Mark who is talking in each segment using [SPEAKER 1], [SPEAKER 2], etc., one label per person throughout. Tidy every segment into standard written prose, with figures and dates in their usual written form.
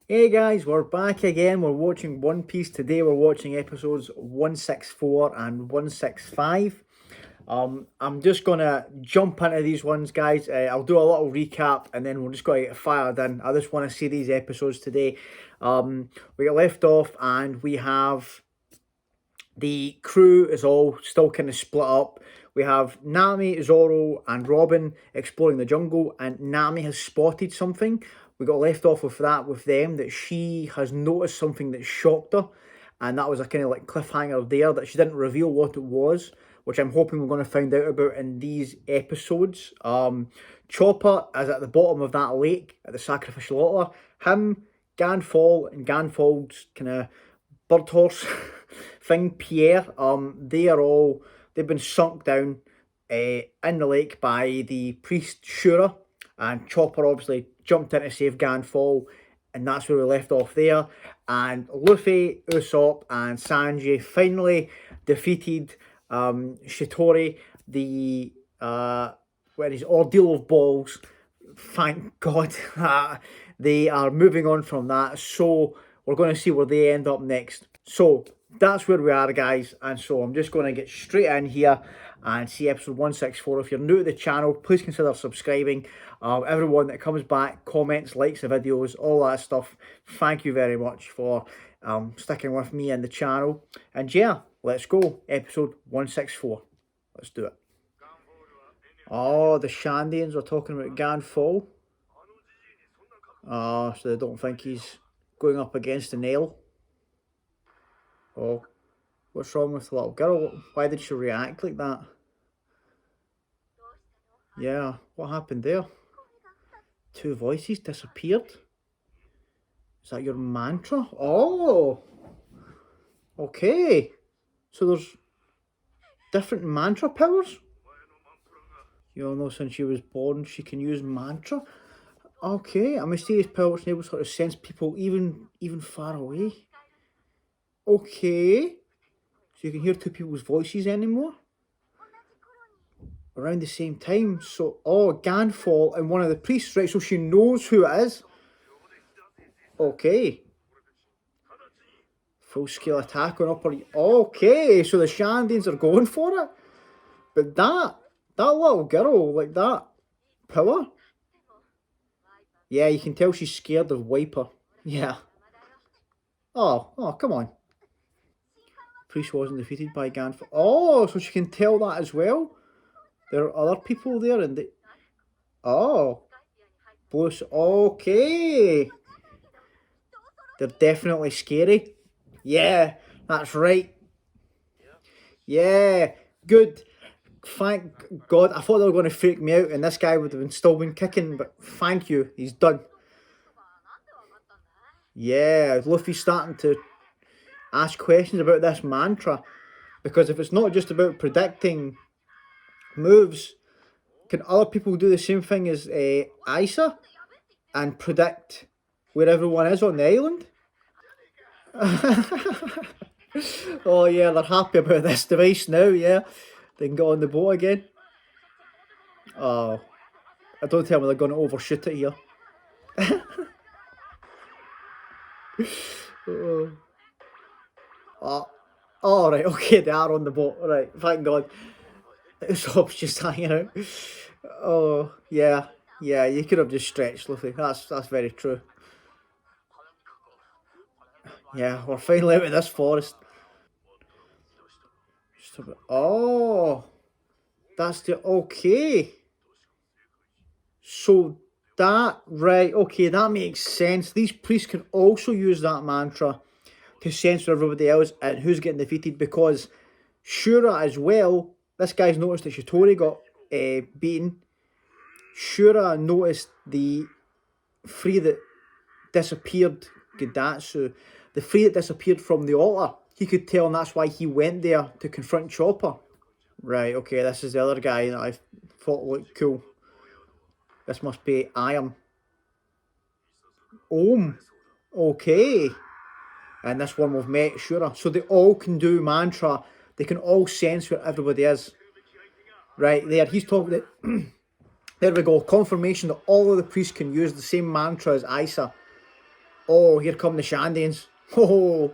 [SPEAKER 1] Hey guys, we're back again. We're watching One Piece today. We're watching episodes 164 and 165. I'm just gonna jump into these ones, guys. I'll do a little recap and then we're just gonna get fired in. I just want to see these episodes today. We got left off and we have the crew is all still kind of split up. We have Nami, Zoro, and Robin exploring the jungle, and Nami has spotted something. We got left off with that with them, that she has noticed something that shocked her, and that was a kind of like cliffhanger there that she didn't reveal what it was, which I'm hoping we're going to find out about in these episodes. Chopper is at the bottom of that lake at the sacrificial altar. Him, Ganfall, and Ganfall's kind of bird horse thing, Pierre, they've been sunk down in the lake by the priest Shura, and Chopper obviously jumped in to save Ganfall, and that's where we left off there. And Luffy, Usopp, and Sanji finally defeated Shitori, the where his ordeal of balls. Thank God they are moving on from that. So we're going to see where they end up next. So that's where we are, guys. And so I'm just going to get straight in here and see episode 164. If you're new to the channel, please consider subscribing. Everyone that comes back, comments, likes the videos, all that stuff, thank you very much for sticking with me and the channel. And yeah, let's go. Episode 164. Let's do it. Oh, the Shandians are talking about Ganfall. So they don't think he's going up against the nail. Oh, what's wrong with the little girl? Why did she react like that? Yeah, what happened there? Two voices disappeared. Is that your mantra? Oh, okay. So there's different mantra powers? You all know since she was born she can use mantra? Okay, a mysterious power which enables her to sense people even far away. Okay. So you can hear two people's voices anymore? Around the same time. So, Ganfall and one of the priests, right? So she knows who it is. Okay. Full scale attack on upper. Okay, so the Shandians are going for it. But that little girl, like that power. Yeah, you can tell she's scared of Wiper. Yeah. Oh, come on. Priest wasn't defeated by Ganfall. Oh, so she can tell that as well. There are other people there, and they. Oh, Blues. Okay. They're definitely scary. Yeah, that's right. Yeah, good. Thank God. I thought they were going to freak me out, and this guy would have still been kicking. But thank you, he's done. Yeah, Luffy's starting to ask questions about this mantra, because if it's not just about predicting moves, can other people do the same thing as Isa and predict where everyone is on the island? Oh yeah, they're happy about this device now. Yeah, they can get on the boat again. Oh, don't tell me they're going to overshoot it here. Oh, right, okay, they are on the boat. Right, thank God. Usopp's just hanging out. Oh, yeah, you could have just stretched, Luffy. That's very true. Yeah, we're finally out of this forest. Oh, that's the okay. So that right, okay, that makes sense. These priests can also use that mantra to sense for everybody else and who's getting defeated, because Shura as well. This guy's noticed that Shitori got beaten. Shura noticed the three that disappeared, Gidatsu, the three that disappeared from the altar. He could tell, and that's why he went there to confront Chopper. Right, okay, this is the other guy that I thought looked cool. This must be Iron. Om. Okay. And this one we've met, Shura. So they all can do mantra. They can all sense where everybody is. Right there. He's talking that. There we go. Confirmation that all of the priests can use the same mantra as Isa. Oh, here come the Shandians. Oh,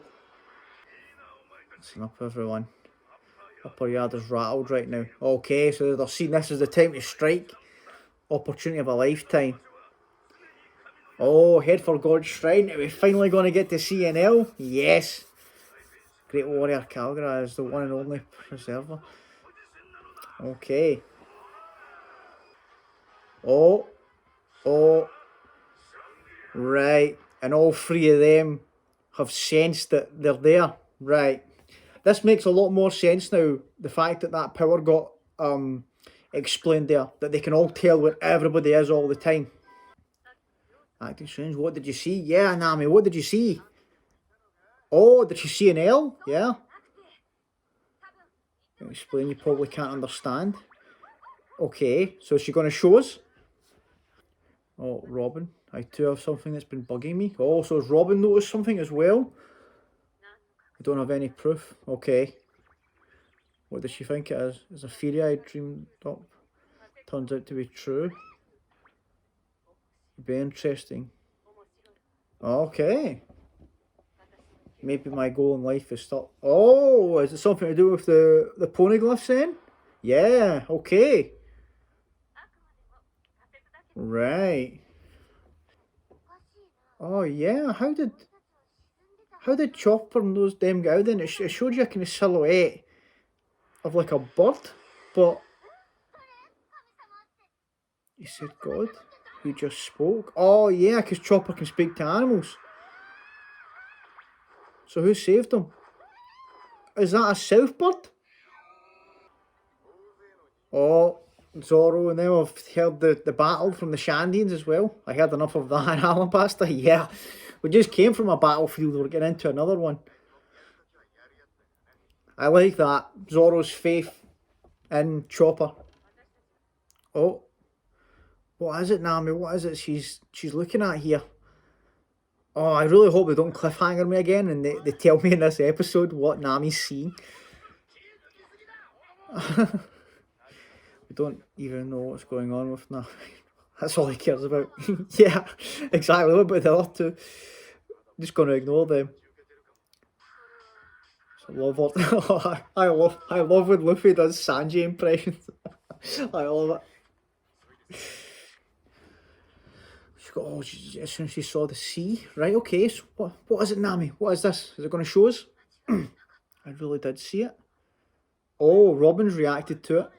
[SPEAKER 1] listen up, everyone. Upper yard is rattled right now. Okay, so they're seeing this as the time to strike. Opportunity of a lifetime. Oh, head for God's shrine. Are we finally going to get to CNL? Yes. Great Warrior Calgary is the one and only preserver. Okay. Oh. Oh. Right. And all three of them have sensed that they're there. Right. This makes a lot more sense now. The fact that that power got explained there. That they can all tell where everybody is all the time. Acting strange. What did you see? Yeah, Nami, what did you see? Oh, did you see an L? Yeah. Explain, you probably can't understand. Okay, so is she going to show us? Oh, Robin, I too have something that's been bugging me. Oh, so has Robin noticed something as well? I don't have any proof. Okay. What does she think it is? It's a theory I dreamed up. Turns out to be true. Be interesting. Okay. Maybe my goal in life is still... Oh, is it something to do with the poneglyphs then? Yeah, okay. Right. Oh yeah, how did Chopper and those them get out then? It showed you a kind of silhouette of like a bird, but he said God, who just spoke. Oh yeah, because Chopper can speak to animals. So who saved him? Is that a south bird? Oh, Zorro and them. I've heard the battle from the Shandians as well. I heard enough of that in Alabasta. Yeah, we just came from a battlefield. We're getting into another one. I like that. Zorro's faith in Chopper. Oh, what is it, Nami? What is it she's looking at here? Oh, I really hope they don't cliffhanger me again and they tell me in this episode what Nami's seeing. We don't even know what's going on with Nami. That's all he cares about. Yeah, exactly. What about the other two? Just going to ignore them. I love what I love when Luffy does Sanji impressions. I love it. As soon as she saw the sea, right? Okay, so what is it, Nami? What is this? Is it going to show us? I really did see it. Oh, Robin's reacted to it.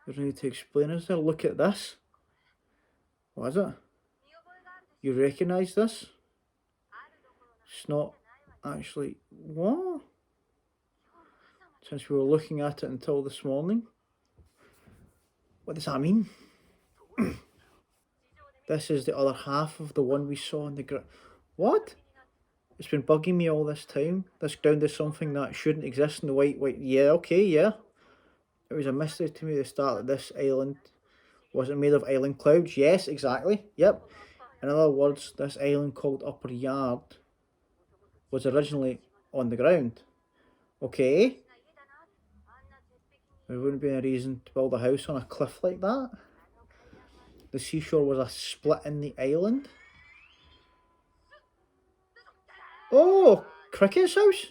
[SPEAKER 1] There's no need to explain, is there? Look at this. What is it? You recognise this? It's not actually... What? Since we were looking at it until this morning. What does that mean? This is the other half of the one we saw on the ground. What? It's been bugging me all this time. This ground is something that shouldn't exist in the white. Yeah, okay, yeah. It was a mystery to me at the start that this island wasn't made of island clouds. Yes, exactly. Yep. In other words, this island called Upper Yard was originally on the ground. Okay. There wouldn't be any reason to build a house on a cliff like that. The seashore was a split in the island. Oh, Cricket's house?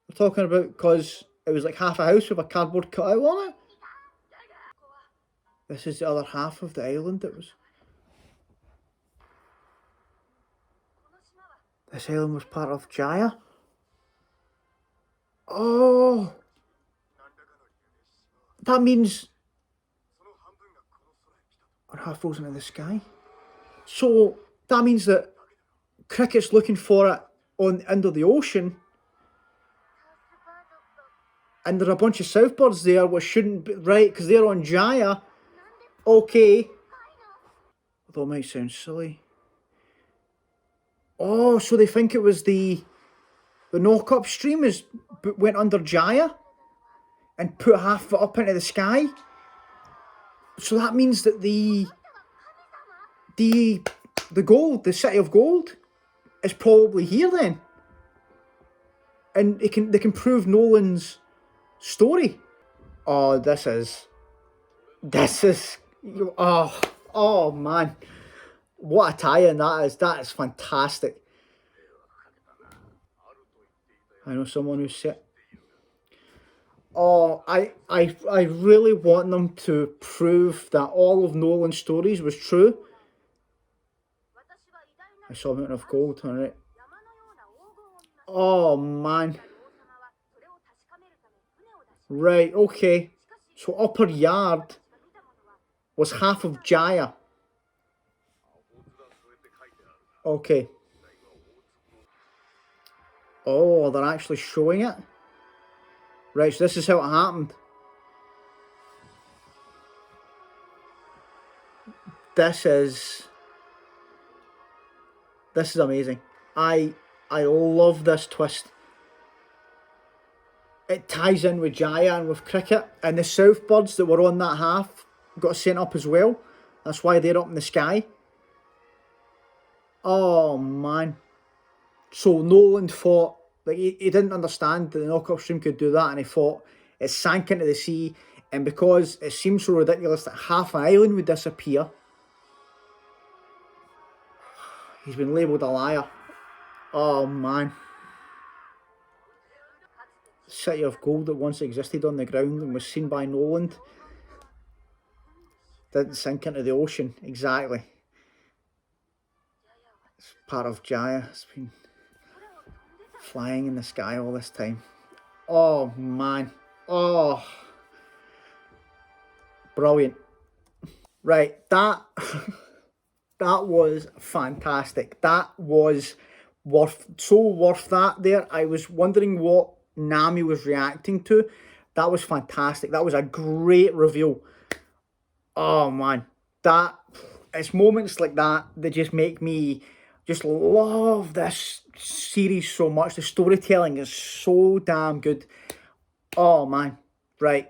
[SPEAKER 1] We're talking about because it was like half a house with a cardboard cutout on it. This is the other half of the island that was... This island was part of Jaya. Oh, that means... Or half frozen in the sky. So that means that Cricket's looking for it on under the ocean, and there are a bunch of southbirds there which shouldn't be right because they're on Jaya. Okay, although it might sound silly. Oh, so they think it was the knock-up stream went under Jaya and put half of it up into the sky. So that means that the gold, the city of gold, is probably here then, and they can prove Nolan's story. Oh, this is oh man, What a tie-in that is. That is fantastic. I know someone who said, "Oh, I really want them to prove that all of Nolan's stories was true." I saw a mountain of gold on it. Oh man. Right, okay. So Upper Yard was half of Jaya. Okay. Oh, they're actually showing it? Right, so this is how it happened. This is amazing. I love this twist. It ties in with Jaya and with cricket, and the Southbirds that were on that half got sent up as well. That's why they're up in the sky. Oh man. So Nolan thought, like, he didn't understand that the knockoff stream could do that, and he thought it sank into the sea, and because it seems so ridiculous that half an island would disappear, he's been labelled a liar. Oh man. City of gold that once existed on the ground and was seen by Nolan didn't sink into the ocean. Exactly. It's part of Jaya. It's been flying in the sky all this time. Oh man. Oh, brilliant. Right, that that was fantastic. That was worth that there. I was wondering what Nami was reacting to. That was fantastic. That was a great reveal. Oh man, that it's moments like that that just make me just love this series so much. The storytelling is so damn good. Oh man, right.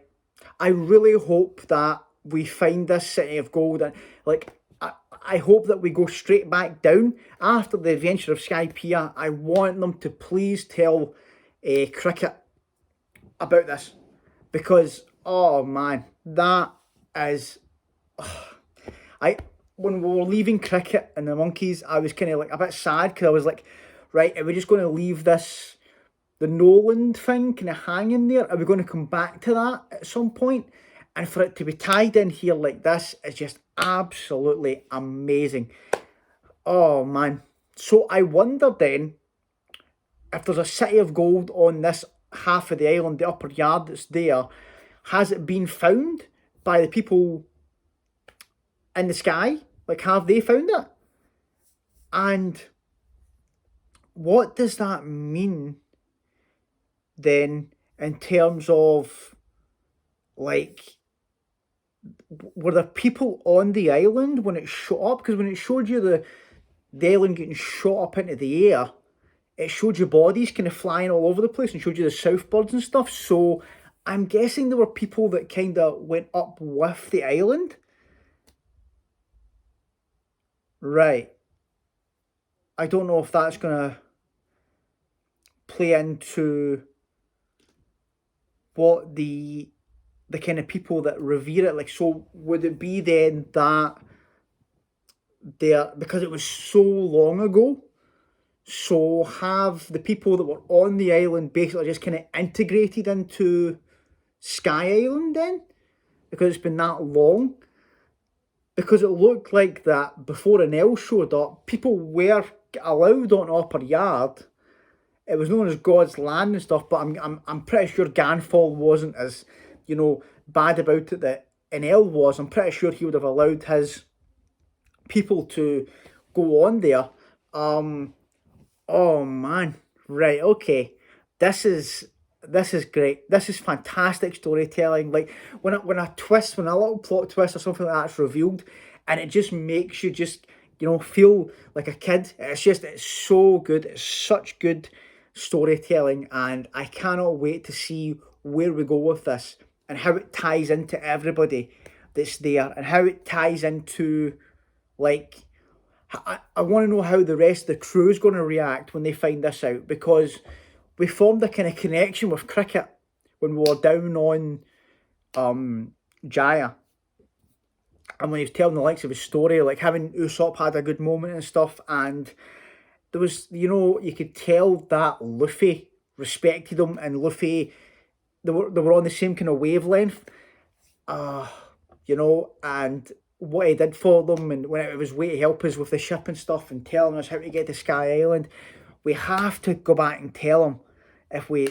[SPEAKER 1] I really hope that we find this city of gold, and like I hope that we go straight back down after the adventure of Skypiea. I want them to please tell Cricket about this, because oh man, that is I when we were leaving Cricket and the monkeys, I was kind of like a bit sad because I was like, right, are we just going to leave this the Nolan thing kind of hanging there? Are we going to come back to that at some point? And for it to be tied in here like this is just absolutely amazing. Oh man. So I wonder then if there's a city of gold on this half of the island, the upper yard that's there, has it been found by the people in the sky? Like, have they found it? And what does that mean then in terms of, like, were there people on the island when it shot up? Because when it showed you the island getting shot up into the air, it showed you bodies kind of flying all over the place and showed you the Southbirds and stuff. So I'm guessing there were people that kind of went up with the island. Right. I don't know if that's going to play into what the kind of people that revere it, like, so would it be then that there, because it was so long ago, so have the people that were on the island basically just kind of integrated into Sky Island then, because it's been that long? Because it looked like that before an L showed up, people were allowed on Upper Yard. It was known as God's Land and stuff, but I'm pretty sure Ganfall wasn't as, bad about it that NL was. I'm pretty sure he would have allowed his people to go on there. Oh man, right, okay. This is great. This is fantastic storytelling. Like when a little plot twist or something like that's revealed, and it just makes you just feel like a kid. It's so good. It's such good storytelling, and I cannot wait to see where we go with this and how it ties into everybody that's there and how it ties into, like, I want to know how the rest of the crew is going to react when they find this out, because we formed a kind of connection with Cricket when we were down on Jaya. and when he was telling the likes of his story, like having Usopp had a good moment and stuff, and there was, you could tell that Luffy respected him, and Luffy, they were on the same kind of wavelength, and what he did for them, and when it was way to help us with the ship and stuff, and telling us how to get to Sky Island, we have to go back and tell him. If we,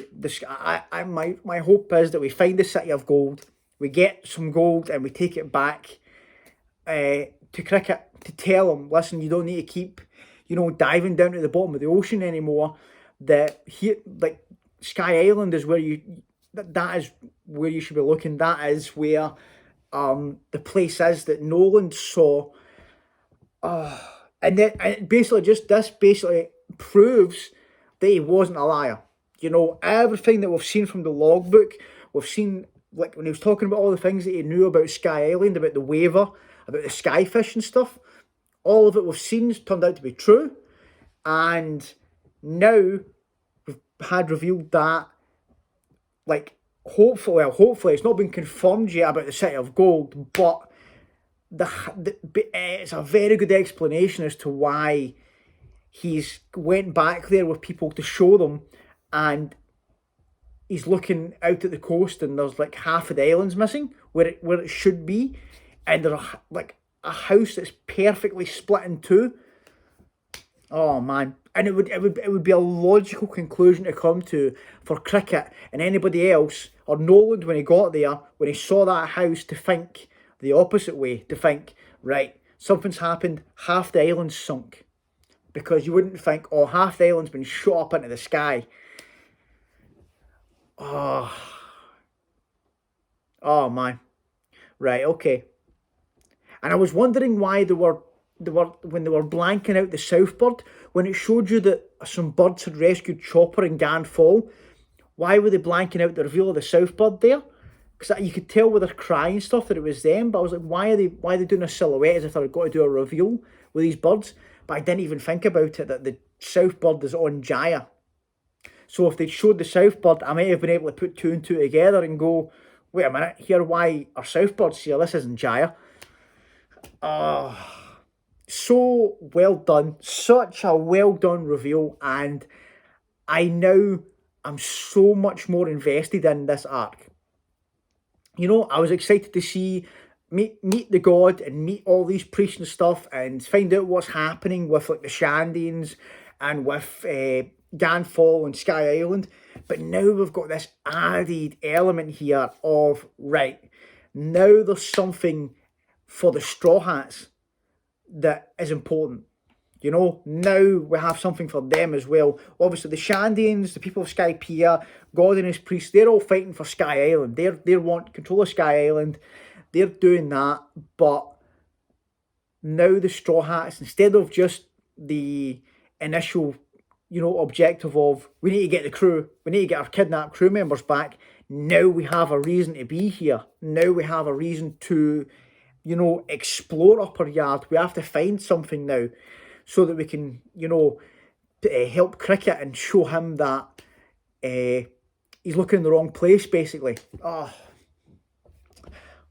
[SPEAKER 1] my hope is that we find the City of Gold, we get some gold, and we take it back to Cricket to tell him, listen, you don't need to keep, diving down to the bottom of the ocean anymore. That here, like Sky Island, is where that is where you should be looking. That is where the place is that Nolan saw. And then this basically proves that he wasn't a liar. Everything that we've seen from the logbook, we've seen, like when he was talking about all the things that he knew about Sky Island, about the waiver, about the skyfish and stuff, all of it we've seen turned out to be true. And now we've had revealed that, like, hopefully it's not been confirmed yet about the City of Gold, but it's a very good explanation as to why he's went back there with people to show them, and he's looking out at the coast, and there's like half of the island's missing where it should be, and there's like a house that's perfectly split in two. Oh man. And it would be a logical conclusion to come to for Cricket and anybody else, or Nolan, when he got there, when he saw that house, to think the opposite way, to think, right, something's happened, half the island's sunk. Because you wouldn't think, oh, half the island's been shot up into the sky. Oh man. Right, okay. And I was wondering why they were when they were blanking out the Southbird, when it showed you that some birds had rescued Chopper and Ganfall, why were they blanking out the reveal of the Southbird there? Because you could tell with their crying stuff that it was them, but I was like, why are they doing a silhouette as if they've got to do a reveal with these birds? But I didn't even think about it, that the Southbird is on Jaya. So if they'd showed the Southbird, I might have been able to put two and two together and go, wait a minute, here, why are Southbirds here? This isn't Jaya. So well done. Such a well done reveal, and I'm so much more invested in this arc. I was excited to meet the god and meet all these priests and stuff, and find out what's happening with like the Shandians and with Ganfall and Sky Island. But now we've got this added element here of, right, now there's something for the Straw Hats that is important. Now we have something for them as well. Obviously, the Shandians, the people of Skypiea, God and his priests, they're all fighting for Sky Island. They want control of Sky Island. They're doing that. But now the Straw Hats, instead of just the initial, objective of, we need to get the crew, we need to get our kidnapped crew members back, now we have a reason to be here. Now we have a reason to, explore Upper Yard. We have to find something now, so that we can, help Cricket and show him that he's looking in the wrong place, basically. Oh,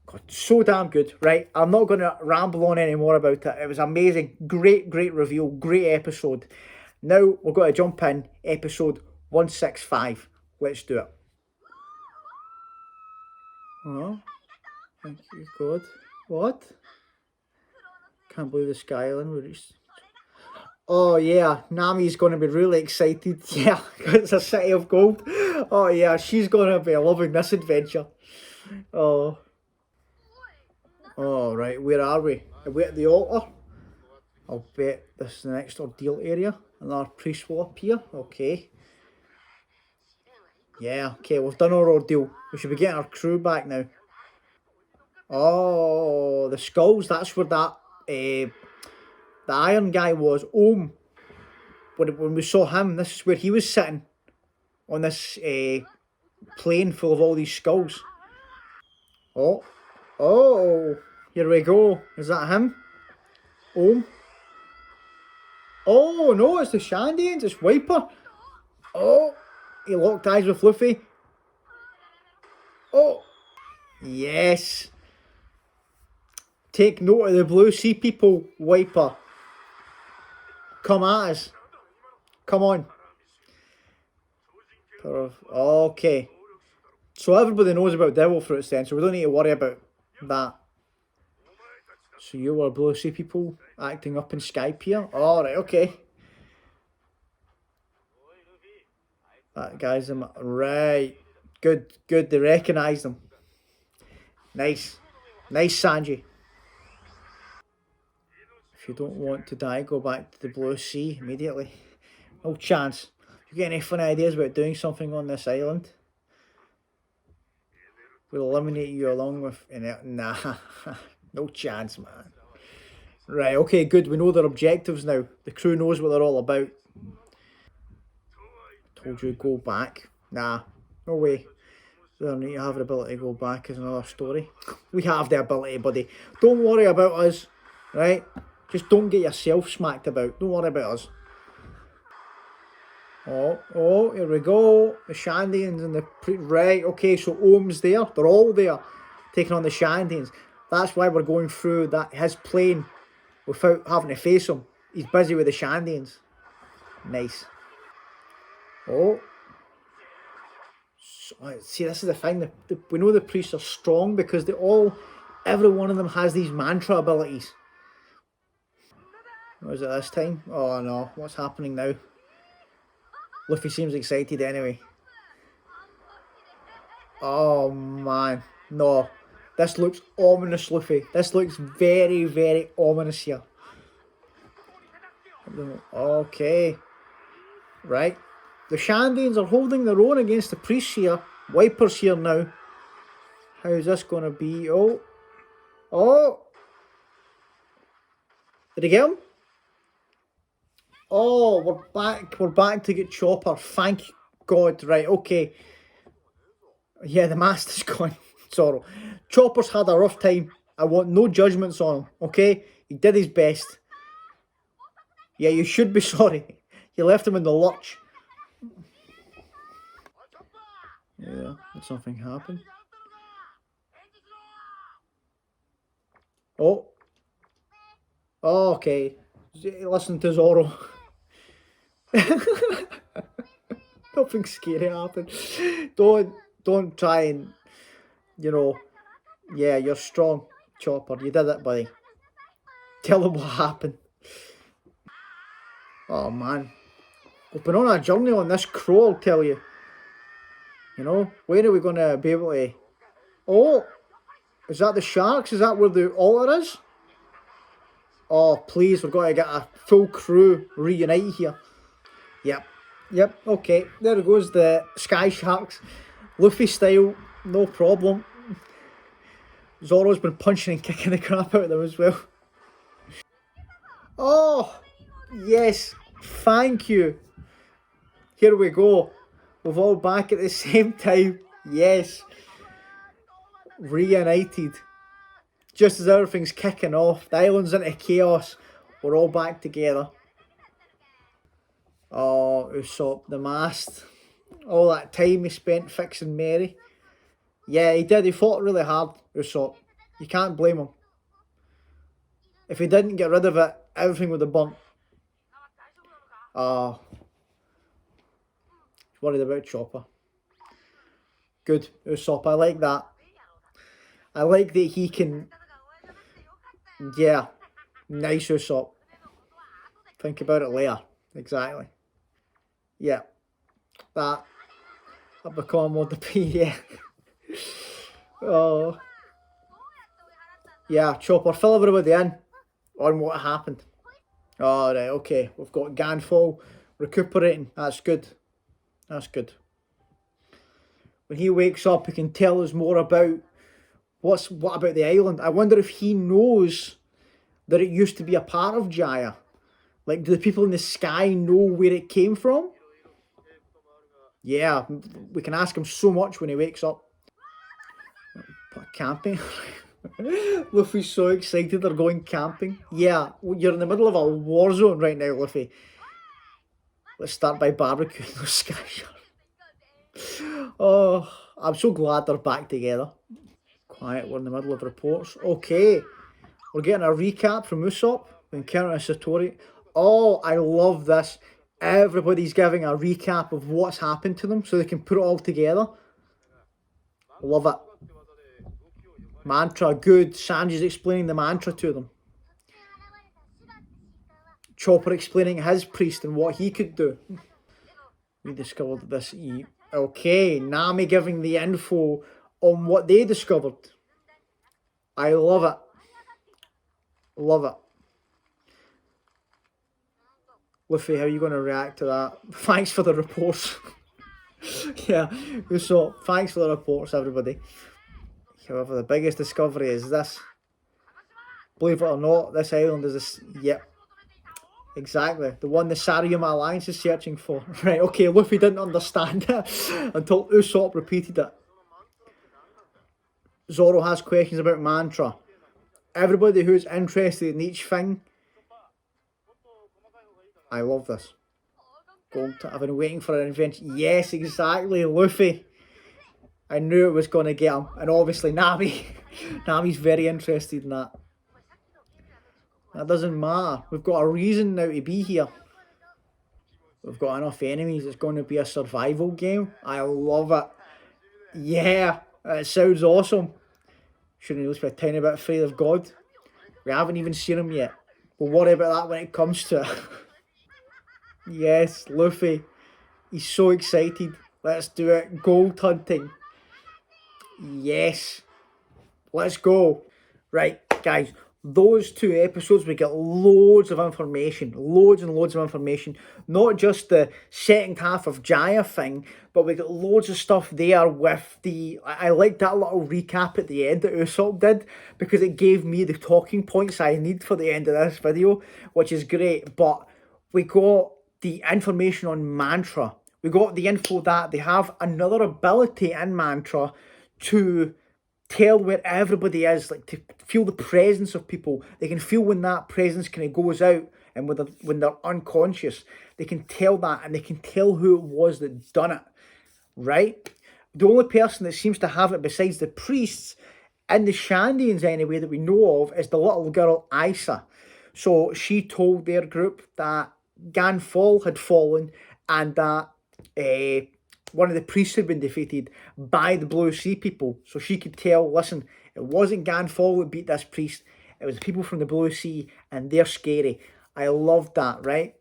[SPEAKER 1] God, so damn good. Right, I'm not going to ramble on anymore about it. It was amazing. Great reveal. Great episode. Now we're going to jump in episode 165. Let's do it. Oh, thank you, God. What? Can't believe the Sky Island we reached. Oh yeah, Nami's going to be really excited. Yeah, it's a City of Gold. Oh yeah, she's going to be loving this adventure. Oh. Oh right, where are we? Are we at the altar? I'll bet this is the next ordeal area. Another priest will appear. Okay. Yeah, okay, we've done our ordeal. We should be getting our crew back now. Oh, the skulls, that's where that the iron guy was. When we saw him, this is where he was sitting on this plane full of all these skulls. Oh, here we go. Is that him? Oh no, it's the Shandians, it's Wiper. Oh, he locked eyes with Luffy. Oh, yes. Take note of the blue sea people, Wiper. Come at us. Come on. Okay. So everybody knows about devil fruits then, so we don't need to worry about that. So you were blue sea people acting up in Skype here? Alright, okay. That guy's them. Right. Good, good. They recognise them. Nice. Nice, Sanji. If you don't want to die, go back to the blue sea immediately. No chance. You get any funny ideas about doing something on this island? We'll eliminate you along with... Nah. No chance, man. Right, okay, good. We know their objectives now. The crew knows what they're all about. Told you to go back. Nah, no way. They don't need to have the ability to go back is another story. We have the ability, buddy. Don't worry about us, right? Just don't get yourself smacked about. Don't worry about us. Oh, here we go. The Shandians and the... Right, okay, so Ohm's there. They're all there, taking on the Shandians. That's why we're going through his plane without having to face him. He's busy with the Shandians. Nice. Oh. So, see, this is the thing. We know the priests are strong because every one of them has these mantra abilities. What is it this time? Oh no, what's happening now? Luffy seems excited anyway. Oh man, no. This looks ominous, Luffy. This looks very, very ominous here. Okay. Right. The Shandians are holding their own against the priests here. Wiper's here now. How's this going to be? Oh. Did he get him? Oh, we're back. We're back to get Chopper. Thank God. Right, okay. Yeah, the master's gone. Sorrow. Chopper's had a rough time. I want no judgments on him, okay? He did his best. Yeah, you should be sorry. You left him in the lurch. Yeah, did something happen? Oh. Okay. Listen to Zoro. Nothing scary happened. Don't try and, yeah, you're strong, Chopper. You did it, buddy. Tell them what happened. Oh, man. We've been on a journey on this crow, I'll tell you. Where are we going to be able to... Oh! Is that the sharks? Is that where the altar is? Oh, please, we're going to get a full crew reunited here. Yep, okay. There goes the Sky Sharks. Luffy style, no problem. Zoro's been punching and kicking the crap out of them as well. Oh, yes. Thank you. Here we go. We're all back at the same time. Yes. Reunited. Just as everything's kicking off. The island's into chaos. We're all back together. Oh, Usopp, the mast. All that time he spent fixing Mary. Yeah, he did. He fought really hard, Usopp. You can't blame him. If he didn't get rid of it, everything would have burnt. Oh. He's worried about Chopper. Good, Usopp. I like that. I like that he can... Yeah. Nice, Usopp. Think about it later. Exactly. Yeah. That. I've become more yeah. Oh. Yeah, Chopper, fill everybody in on what happened. Alright, okay. We've got Ganfall recuperating. That's good. That's good. When he wakes up, he can tell us more about what about the island. I wonder if he knows that it used to be a part of Jaya. Like, do the people in the sky know where it came from? Yeah, we can ask him so much when he wakes up. Camping? Luffy's so excited they're going camping. Yeah, you're in the middle of a war zone right now, Luffy. Let's start by barbecuing those sky sharks. Oh, I'm so glad they're back together. Quiet, we're in the middle of reports. Okay. We're getting a recap from Usopp and Karen and Satori. Oh, I love this. Everybody's giving a recap of what's happened to them so they can put it all together. Love it. Mantra, good. Sanji's explaining the mantra to them. Chopper explaining his priest and what he could do. We discovered this. Okay, Nami giving the info on what they discovered. I love it. Love it. Luffy, how are you going to react to that? Thanks for the reports. Yeah, so thanks for the reports, everybody. However, the biggest discovery is this. Believe it or not, this island is this. Yep. Exactly. The one the Sariyama Alliance is searching for. Right, okay, Luffy didn't understand it until Usopp repeated it. Zoro has questions about mantra. Everybody who's interested in each thing. I love this. I've been waiting for an invention. Yes, exactly, Luffy. I knew it was going to get him. And obviously Nami. Nami's very interested in that. That doesn't matter. We've got a reason now to be here. We've got enough enemies. It's going to be a survival game. I love it. Yeah, it sounds awesome. Shouldn't at least be a tiny bit afraid of God. We haven't even seen him yet. We'll worry about that when it comes to it. Yes, Luffy. He's so excited. Let's do it. Gold hunting. Yes. Let's go. Right, guys. Those 2 episodes, we get loads of information. Loads and loads of information. Not just the second half of Jaya thing, but we get loads of stuff there with the... I like that little recap at the end that Usopp did, because it gave me the talking points I need for the end of this video, which is great. But we got the information on Mantra. We got the info that they have another ability in Mantra to tell where everybody is, like to feel the presence of people. They can feel when that presence kind of goes out, and when they're unconscious, they can tell that, and they can tell who it was that done it, right? The only person that seems to have it besides the priests and the Shandians anyway that we know of is the little girl Isa. So she told their group that Ganfall had fallen and that one of the priests had been defeated by the Blue Sea people. So she could tell, listen, it wasn't Ganfall that beat this priest. It was the people from the Blue Sea, and they're scary. I loved that, right?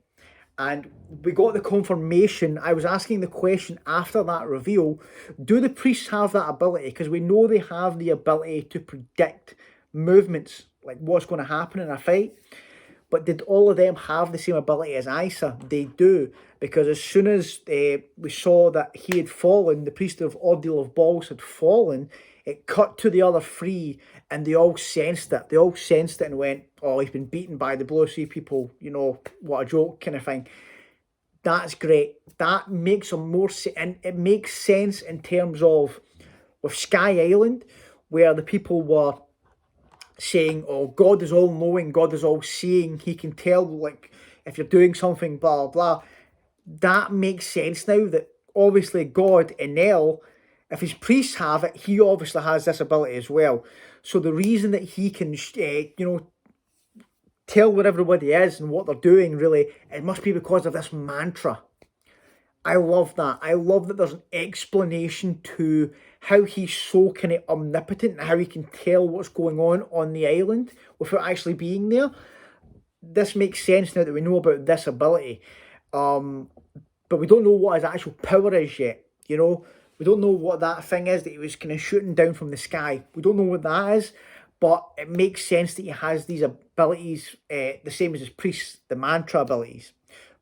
[SPEAKER 1] And we got the confirmation. I was asking the question after that reveal, do the priests have that ability? Because we know they have the ability to predict movements, like what's going to happen in a fight. But did all of them have the same ability as Isa? They do, because as soon as we saw that he had fallen, the priest of Ordeal of Balls had fallen, it cut to the other 3, and they all sensed it. They all sensed it and went, oh, he's been beaten by the Blue Sea people, you know, what a joke kind of thing. That's great. That makes them more, and it makes sense in terms of with Sky Island, where the people were saying, oh, God is all knowing, God is all seeing, he can tell, like, if you're doing something, blah, blah, blah. That makes sense now that obviously God, Enel, if his priests have it, he obviously has this ability as well. So the reason that he can, you know, tell where everybody is and what they're doing, really, it must be because of this mantra. I love that. I love that there's an explanation to how he's so kind of omnipotent and how he can tell what's going on the island without actually being there. This makes sense now that we know about this ability. But we don't know what his actual power is yet, you know. We don't know what that thing is that he was kind of shooting down from the sky. We don't know what that is, but it makes sense that he has these abilities, the same as his priests, the mantra abilities,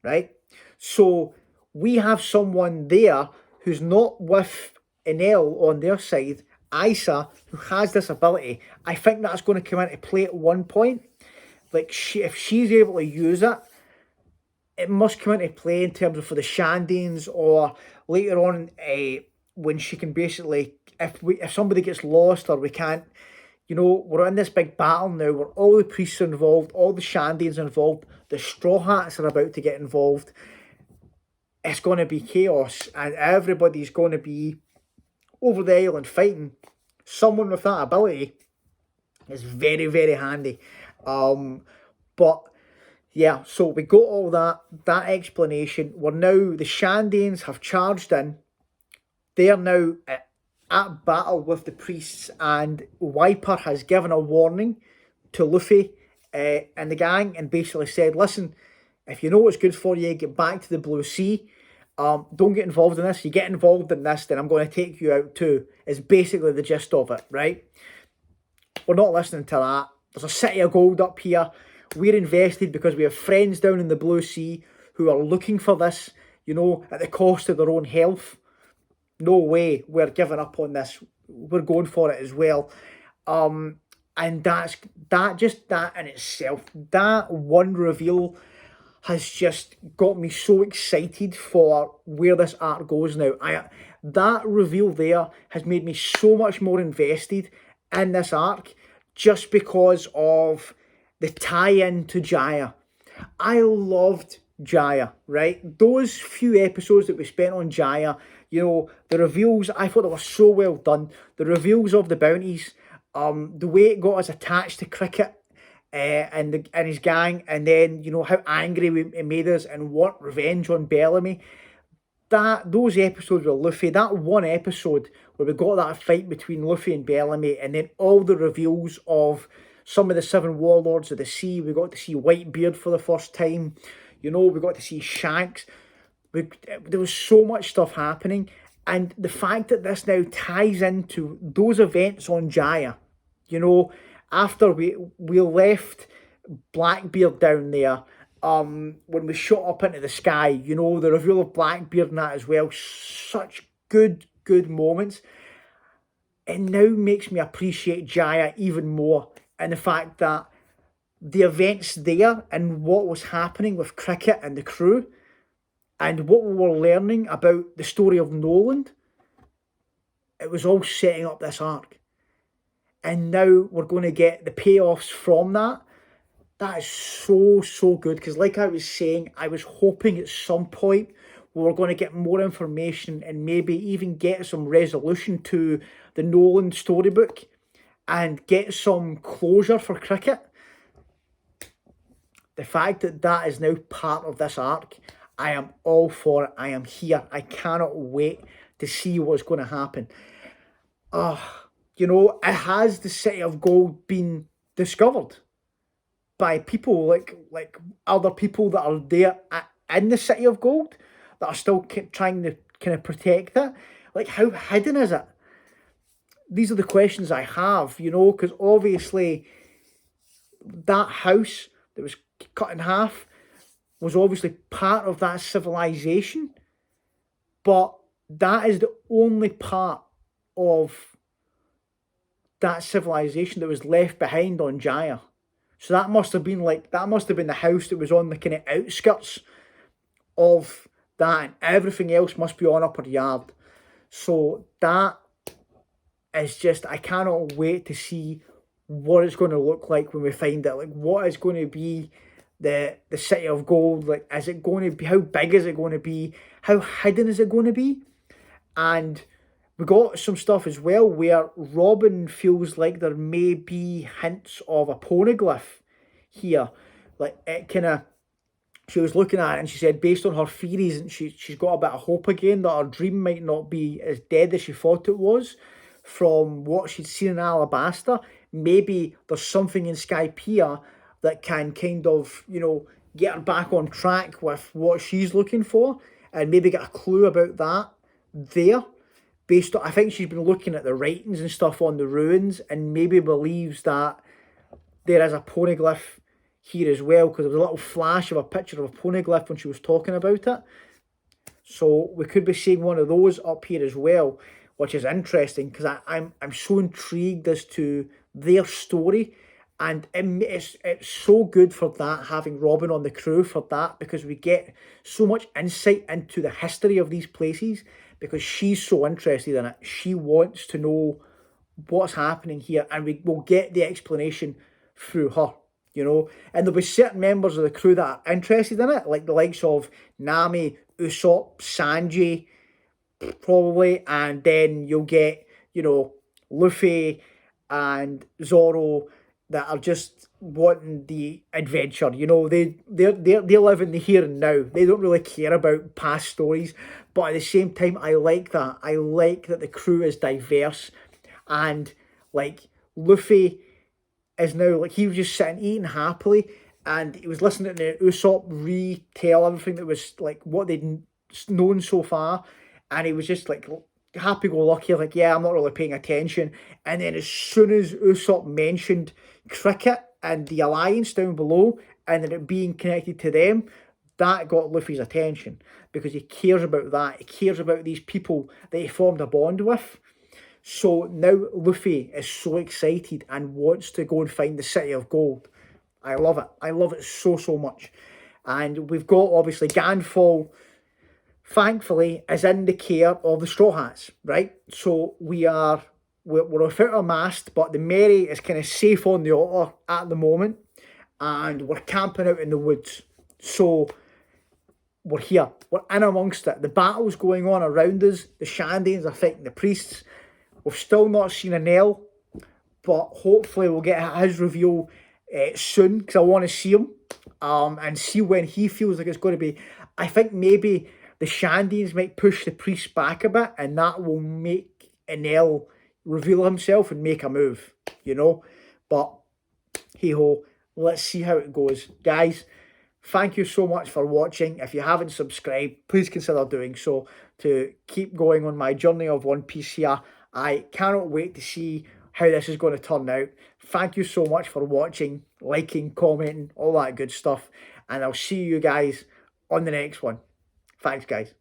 [SPEAKER 1] right? So we have someone there who's not with Enel on their side, Isa, who has this ability. I think that's going to come into play at one point. Like, if she's able to use it, it must come into play in terms of for the Shandians, or later on when she can basically, if somebody gets lost or we can't, you know, we're in this big battle now where all the priests are involved, all the Shandians are involved, the Straw Hats are about to get involved. It's going to be chaos, and everybody's going to be over the island fighting. Someone with that ability is very, very handy. But yeah, so we got all that explanation. We're now, the Shandians have charged in. They are now at battle with the priests, and Wiper has given a warning to Luffy and the gang, and basically said, "Listen, if you know what's good for you, get back to the Blue Sea. Don't get involved in this. You get involved in this, then I'm going to take you out too." Is basically the gist of it, right? We're not listening to that. There's a city of gold up here. We're invested because we have friends down in the Blue Sea who are looking for this, at the cost of their own health. No way we're giving up on this. We're going for it as well. And that in itself, that one reveal has just got me so excited for where this arc goes now. That reveal there has made me so much more invested in this arc just because of the tie-in to Jaya. I loved Jaya, right? Those few episodes that we spent on Jaya, the reveals, I thought they were so well done. The reveals of the bounties, the way it got us attached to Cricket and his gang, and then, how angry it made us and want revenge on Bellamy. Those episodes with Luffy, that one episode where we got that fight between Luffy and Bellamy, and then all the reveals of some of the 7 warlords of the sea. We got to see Whitebeard for the first time. We got to see Shanks. There was so much stuff happening. And the fact that this now ties into those events on Jaya, after we left Blackbeard down there, when we shot up into the sky, the reveal of Blackbeard and that as well, such good moments. It now makes me appreciate Jaya even more, and the fact that the events there and what was happening with Cricket and the crew, and what we were learning about the story of Noland, it was all setting up this arc. And now we're going to get the payoffs from that. That is so good, because like I was saying, I was hoping at some point we were going to get more information and maybe even get some resolution to the Nolan storybook and get some closure for Cricket. The fact that is now part of this arc, I am all for it. I am here. I cannot wait to see what's going to happen. Has the City of Gold been discovered by people like other people that are there in the City of Gold that are still trying to kind of protect it? Like, how hidden is it? These are the questions I have, because obviously that house that was cut in half was obviously part of that civilization, but that is the only part of that civilization that was left behind on Jaya. So that must have been the house that was on the kind of outskirts of that, and everything else must be on Upper Yard. So that is just, I cannot wait to see what it's going to look like when we find it. Like, what is going to be the City of Gold? Like, is it going to be, how big is it going to be? How hidden is it going to be? And we got some stuff as well where Robin feels like there may be hints of a poneglyph here. Like, it kind of, she was looking at it and she said, based on her theories, and she's got a bit of hope again that her dream might not be as dead as she thought it was from what she'd seen in Alabasta. Maybe there's something in Skypiea that can kind of, get her back on track with what she's looking for, and maybe get a clue about that there. Based on, I think she's been looking at the writings and stuff on the ruins, and maybe believes that there is a poneglyph here as well, because there was a little flash of a picture of a poneglyph when she was talking about it. So we could be seeing one of those up here as well, which is interesting, because I'm so intrigued as to their story, and it's so good for that, having Robin on the crew for that, because we get so much insight into the history of these places, because she's so interested in it. She wants to know what's happening here, and we will get the explanation through her, and there'll be certain members of the crew that are interested in it, like the likes of Nami, Usopp, Sanji, probably, and then you'll get, Luffy and Zoro that are just wanting the adventure. You know, they live in the here and now. They don't really care about past stories. But at the same time, I like that. I like that the crew is diverse, and like Luffy is now, like, he was just sitting eating happily, and he was listening to Usopp retell everything that was like what they'd known so far, and he was just like happy go lucky, like, yeah, I'm not really paying attention. And then as soon as Usopp mentioned cricket and the alliance down below, and then it being connected to them, that got Luffy's attention, because he cares about that. He cares about these people that he formed a bond with. So now Luffy is so excited and wants to go and find the City of Gold. I love it. I love it so, so much. And we've got, obviously, Ganfall, thankfully, is in the care of the Straw Hats, right? So we're without a mast, but the Mary is kind of safe on the otter at the moment, and we're camping out in the woods. So we're here. We're in amongst it. The battle's going on around us. The Shandians are fighting the priests. We've still not seen an L, but hopefully we'll get his reveal soon, because I want to see him and see when he feels like it's going to be. I think maybe the Shandians might push the priest back a bit, and that will make an L reveal himself and make a move, you know. But hey ho, let's see how it goes. Guys, thank you so much for watching. If you haven't subscribed, please consider doing so to keep going on my journey of One Piece here. I cannot wait to see how this is going to turn out. Thank you so much for watching, liking, commenting, all that good stuff. And I'll see you guys on the next one. Thanks, guys.